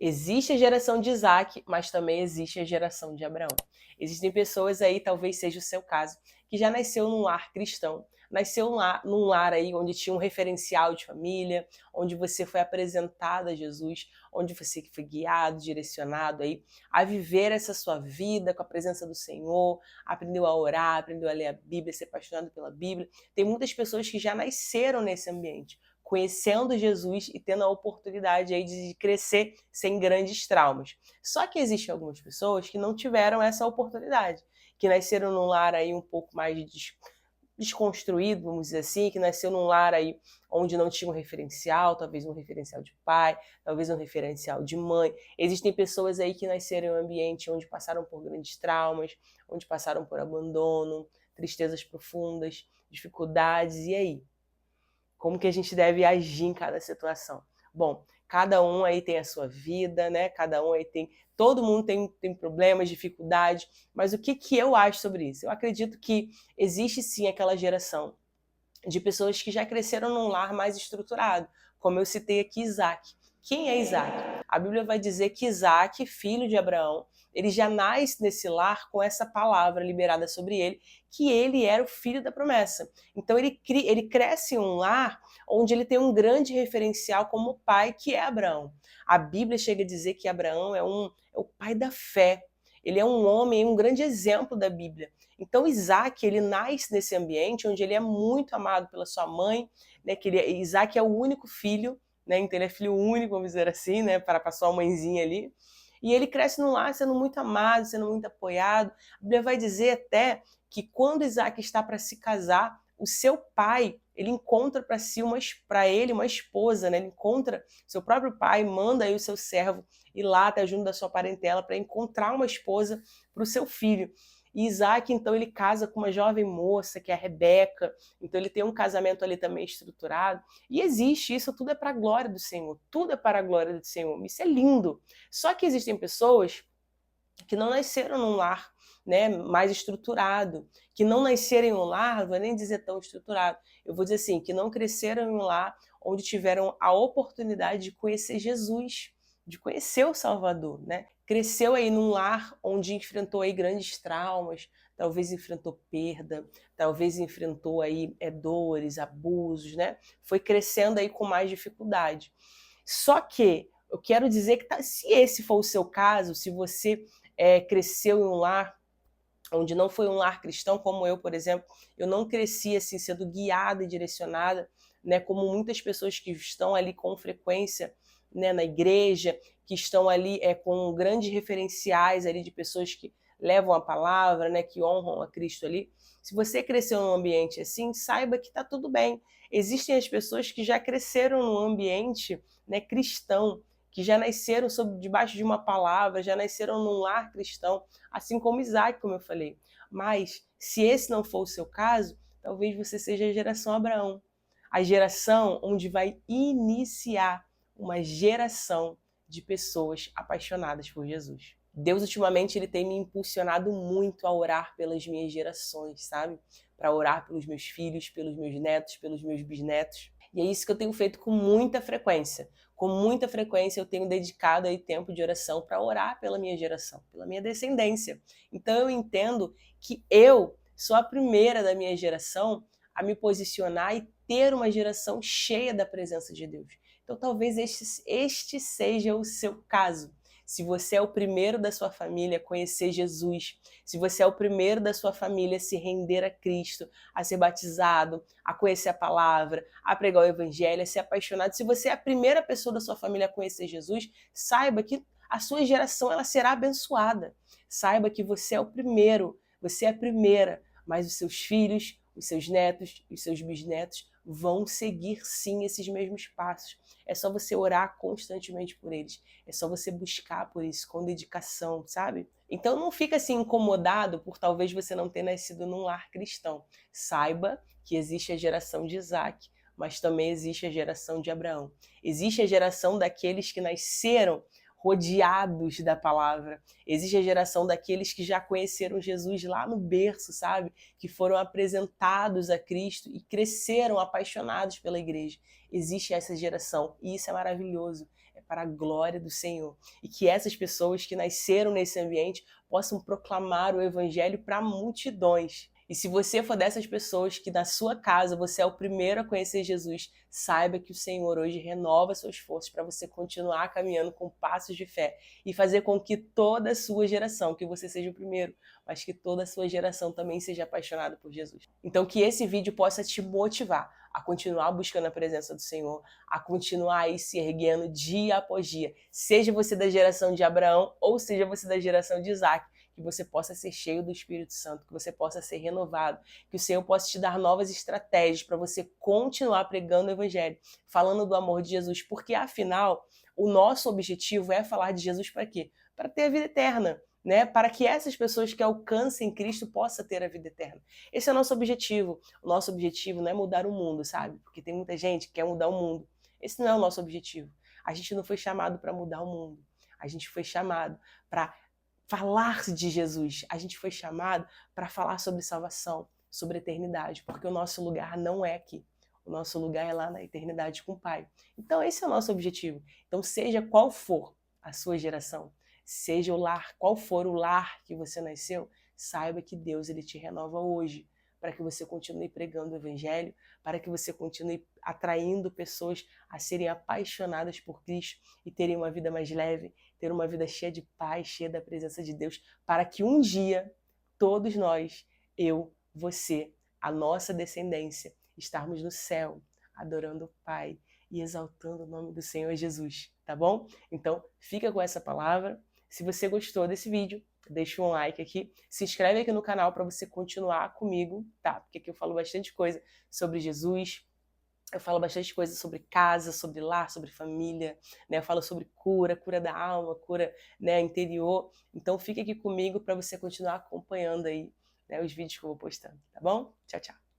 Existe a geração de Isaac, mas também existe a geração de Abraão. Existem pessoas aí, talvez seja o seu caso, que já nasceu num lar cristão, nasceu num lar aí onde tinha um referencial de família, onde você foi apresentado a Jesus, onde você foi guiado, direcionado aí a viver essa sua vida com a presença do Senhor, aprendeu a orar, aprendeu a ler a Bíblia, ser apaixonado pela Bíblia. Tem muitas pessoas que já nasceram nesse ambiente, conhecendo Jesus e tendo a oportunidade aí de crescer sem grandes traumas. Só que existem algumas pessoas que não tiveram essa oportunidade, que nasceram num lar aí um pouco mais desconstruído, vamos dizer assim, que nasceu num lar aí onde não tinha um referencial, talvez um referencial de pai, talvez um referencial de mãe. Existem pessoas aí que nasceram em um ambiente onde passaram por grandes traumas, onde passaram por abandono, tristezas profundas, dificuldades, e aí? Como que a gente deve agir em cada situação? Bom, cada um aí tem a sua vida, né? Cada um aí tem... Todo mundo tem problemas, dificuldades, mas o que eu acho sobre isso? Eu acredito que existe sim aquela geração de pessoas que já cresceram num lar mais estruturado, como eu citei aqui Isaac. Quem é Isaac? A Bíblia vai dizer que Isaac, filho de Abraão, ele já nasce nesse lar com essa palavra liberada sobre ele, que ele era o filho da promessa. Então ele cresce em um lar onde ele tem um grande referencial como pai, que é Abraão. A Bíblia chega a dizer que Abraão é o pai da fé. Ele é um homem, um grande exemplo da Bíblia. Então Isaac, ele nasce nesse ambiente onde ele é muito amado pela sua mãe, né, Isaac é o único filho, né, então ele é filho único, vamos dizer assim, né, para a sua mãezinha ali, e ele cresce no lar sendo muito amado, sendo muito apoiado. A Bíblia vai dizer até que quando Isaac está para se casar, o seu pai, ele encontra para ele uma esposa, né? Ele encontra seu próprio pai, manda aí o seu servo ir lá até junto da sua parentela para encontrar uma esposa para o seu filho. E Isaac, então, ele casa com uma jovem moça, que é a Rebeca. Então, ele tem um casamento ali também estruturado. E existe, isso tudo é para a glória do Senhor. Tudo é para a glória do Senhor. Isso é lindo. Só que existem pessoas que não nasceram num lar, né, mais estruturado, que não nasceram em um lar, não vou nem dizer tão estruturado, eu vou dizer assim, que não cresceram em um lar onde tiveram a oportunidade de conhecer Jesus, de conhecer o Salvador, né? Cresceu aí num lar onde enfrentou aí grandes traumas, talvez enfrentou perda, talvez enfrentou aí dores, abusos, né? Foi crescendo aí com mais dificuldade. Só que eu quero dizer que se esse for o seu caso, se você cresceu em um lar onde não foi um lar cristão, como eu, por exemplo, eu não cresci assim sendo guiada e direcionada, né, como muitas pessoas que estão ali com frequência, né, na igreja, que estão ali com grandes referenciais ali de pessoas que levam a palavra, né, que honram a Cristo ali. Se você cresceu num ambiente assim, saiba que está tudo bem. Existem as pessoas que já cresceram num ambiente, né, cristão, que já nasceram debaixo de uma palavra, já nasceram num lar cristão, assim como Isaac, como eu falei. Mas, se esse não for o seu caso, talvez você seja a geração Abraão. A geração onde vai iniciar uma geração de pessoas apaixonadas por Jesus. Deus, ultimamente, ele tem me impulsionado muito a orar pelas minhas gerações, sabe? Para orar pelos meus filhos, pelos meus netos, pelos meus bisnetos. E é isso que eu tenho feito com muita frequência. Com muita frequência eu tenho dedicado aí tempo de oração para orar pela minha geração, pela minha descendência. Então eu entendo que eu sou a primeira da minha geração a me posicionar e ter uma geração cheia da presença de Deus. Então talvez este seja o seu caso. Se você é o primeiro da sua família a conhecer Jesus, se você é o primeiro da sua família a se render a Cristo, a ser batizado, a conhecer a palavra, a pregar o evangelho, a ser apaixonado, se você é a primeira pessoa da sua família a conhecer Jesus, saiba que a sua geração ela será abençoada. Saiba que você é o primeiro, você é a primeira, mas os seus filhos, os seus netos, os seus bisnetos vão seguir sim esses mesmos passos. É só você orar constantemente por eles. É só você buscar por isso com dedicação, sabe? Então não fica assim incomodado por talvez você não ter nascido num lar cristão. Saiba que existe a geração de Isaac, mas também existe a geração de Abraão. Existe a geração daqueles que nasceram rodeados da palavra. Existe a geração daqueles que já conheceram Jesus lá no berço, sabe? Que foram apresentados a Cristo e cresceram apaixonados pela igreja. Existe essa geração e isso é maravilhoso. É para a glória do Senhor. E que essas pessoas que nasceram nesse ambiente possam proclamar o evangelho para multidões. E se você for dessas pessoas que na sua casa você é o primeiro a conhecer Jesus, saiba que o Senhor hoje renova suas forças para você continuar caminhando com passos de fé e fazer com que toda a sua geração, que você seja o primeiro, mas que toda a sua geração também seja apaixonada por Jesus. Então que esse vídeo possa te motivar a continuar buscando a presença do Senhor, a continuar aí se erguendo dia após dia. Seja você da geração de Abraão ou seja você da geração de Isaac, que você possa ser cheio do Espírito Santo, que você possa ser renovado, que o Senhor possa te dar novas estratégias para você continuar pregando o Evangelho, falando do amor de Jesus, porque afinal, o nosso objetivo é falar de Jesus para quê? Para ter a vida eterna, né? Para que essas pessoas que alcancem Cristo possam ter a vida eterna. Esse é o nosso objetivo. O nosso objetivo não é mudar o mundo, sabe? Porque tem muita gente que quer mudar o mundo. Esse não é o nosso objetivo. A gente não foi chamado para mudar o mundo. A gente foi chamado para falar de Jesus. A gente foi chamado para falar sobre salvação, sobre eternidade, porque o nosso lugar não é aqui. O nosso lugar é lá na eternidade com o Pai. Então esse é o nosso objetivo. Então seja qual for a sua geração, seja o lar, qual for o lar que você nasceu, saiba que Deus ele te renova hoje, para que você continue pregando o Evangelho, para que você continue atraindo pessoas a serem apaixonadas por Cristo e terem uma vida mais leve, ter uma vida cheia de paz, cheia da presença de Deus, para que um dia, todos nós, eu, você, a nossa descendência, estarmos no céu, adorando o Pai e exaltando o nome do Senhor Jesus, tá bom? Então, fica com essa palavra. Se você gostou desse vídeo, deixa um like aqui, se inscreve aqui no canal para você continuar comigo, tá? Porque aqui eu falo bastante coisa sobre Jesus, eu falo bastante coisa sobre casa, sobre lar, sobre família, né? Eu falo sobre cura, cura da alma, cura, né, interior. Então fica aqui comigo para você continuar acompanhando aí, né, os vídeos que eu vou postando, tá bom? Tchau, tchau.